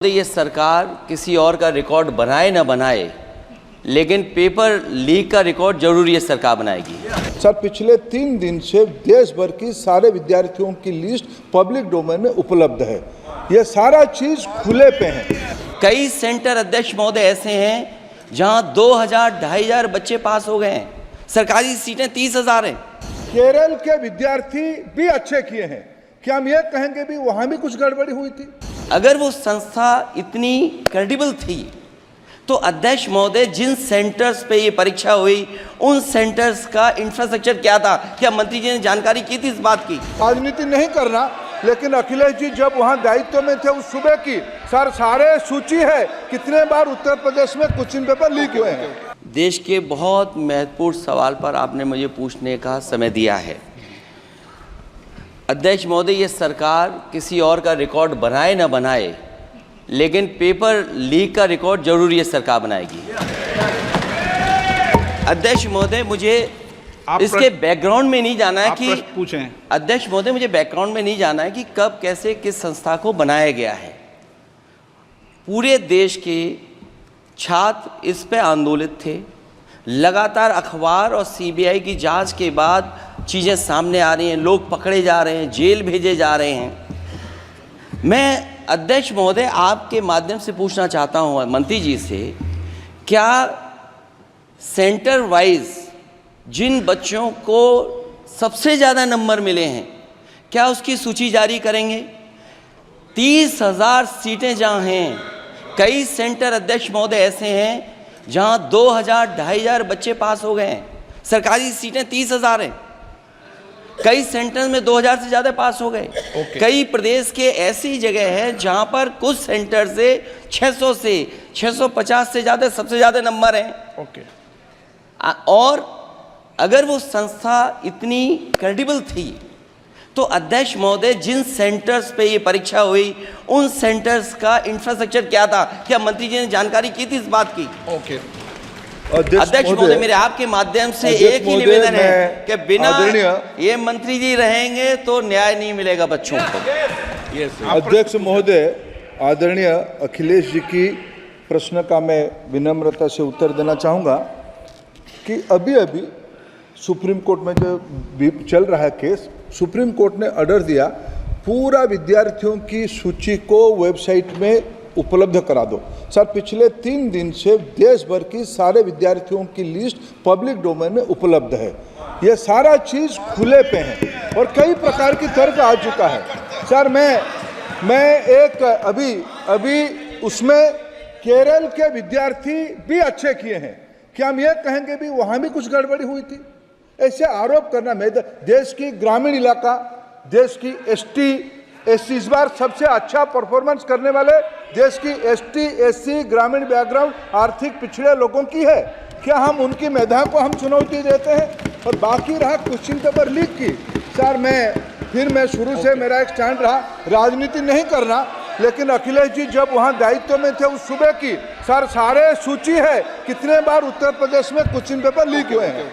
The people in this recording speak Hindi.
ये सरकार किसी और का रिकॉर्ड बनाए ना बनाए, लेकिन पेपर लीक का रिकॉर्ड जरूर ये सरकार बनाएगी। सर, पिछले 3 दिन से देश भर की सारे विद्यार्थियों की लिस्ट पब्लिक डोमेन में उपलब्ध है। ये सारा चीज खुले पे है। कई सेंटर अध्यक्ष महोदय ऐसे हैं जहां 2000-2500 बच्चे पास हो गए हैं। सरकारी सीटें 30,000 हैं। केरल के विद्यार्थी भी अच्छे किए हैं। क्या हम ये कहेंगे भी वहां भी कुछ गड़बड़ी हुई थी? अगर वो संस्था इतनी क्रेडिबल थी तो अध्यक्ष महोदय जिन सेंटर्स पे ये परीक्षा हुई उन सेंटर्स का इंफ्रास्ट्रक्चर क्या था? क्या मंत्री जी ने जानकारी की थी इस बात की? राजनीति नहीं करना, लेकिन अखिलेश जी जब वहां दायित्व में थे उस सुबह की सर सारे सूची है कितने बार उत्तर प्रदेश में क्वेश्चन पेपर लीक हुए हैं। देश के बहुत महत्वपूर्ण सवाल पर आपने मुझे पूछने का समय दिया है। अध्यक्ष महोदय, ये सरकार किसी और का रिकॉर्ड बनाए ना बनाए, लेकिन पेपर लीक का रिकॉर्ड जरूर ये सरकार बनाएगी। अध्यक्ष महोदय, मुझे इसके बैकग्राउंड में नहीं जाना है कि पूछें। अध्यक्ष महोदय, मुझे बैकग्राउंड में नहीं जाना है कि कब कैसे किस संस्था को बनाया गया है। पूरे देश के छात्र इस पे आंदोलित थे। लगातार अखबार और सीबीआई की जांच के बाद चीज़ें सामने आ रही हैं, लोग पकड़े जा रहे हैं, जेल भेजे जा रहे हैं। मैं अध्यक्ष महोदय आपके माध्यम से पूछना चाहता हूं मंत्री जी से, क्या सेंटर वाइज जिन बच्चों को सबसे ज़्यादा नंबर मिले हैं, क्या उसकी सूची जारी करेंगे? 30,000 सीटें जहां हैं, कई सेंटर अध्यक्ष महोदय ऐसे हैं जहां 2000-2500 बच्चे पास हो गए हैं। सरकारी सीटें 30,000 हैं। कई सेंटर में 2000 से ज़्यादा पास हो गए। कई प्रदेश के ऐसी जगह है जहां पर कुछ सेंटर से 600 से 650 से ज़्यादा सबसे ज़्यादा नंबर हैं। और अगर वो संस्था इतनी क्रेडिबल थी तो अध्यक्ष महोदय जिन सेंटर्स पे ये परीक्षा हुई उन सेंटर्स का इंफ्रास्ट्रक्चर क्या था? क्या मंत्री जी ने जानकारी की थी इस बात की? अध्यक्ष महोदय, मेरे आपके माध्यम से एक ही निवेदन है कि बिना ये मंत्री जी रहेंगे तो न्याय नहीं मिलेगा बच्चों को। अध्यक्ष महोदय, आदरणीय अखिलेश जी की प्रश्न का मैं विनम्रता से उत्तर देना चाहूँगा कि अभी सुप्रीम कोर्ट में जो चल रहा है केस, सुप्रीम कोर्ट ने ऑर्डर दिया पूरा विद्यार्थियों की सूची को वेबसाइट में उपलब्ध करा दो। सर, पिछले 3 दिन से देश भर की सारे विद्यार्थियों की लिस्ट पब्लिक डोमेन में उपलब्ध है। ये सारा चीज खुले पे है और कई प्रकार की तर्क आ चुका है। सर, मैं एक अभी उसमें केरल के विद्यार्थी भी अच्छे किए हैं। क्या हम ये कहेंगे भी वहां भी कुछ गड़बड़ी हुई थी? ऐसे आरोप करना, मैं देश की ग्रामीण इलाका, देश की एसटी एससी इस बार सबसे अच्छा परफॉर्मेंस करने वाले देश की एसटी एससी ग्रामीण बैकग्राउंड आर्थिक पिछड़े लोगों की है। क्या हम उनकी मेधा को हम चुनौती देते हैं? और बाकी रहा क्वेश्चन पेपर लीक की, सर मैं शुरू से मेरा एक स्टैंड रहा, राजनीति नहीं करना, लेकिन अखिलेश जी जब वहां दायित्व में थे उस सुबह की सर सारे सूची है कितने बार उत्तर प्रदेश में क्वेश्चन पेपर लीक हुए हैं।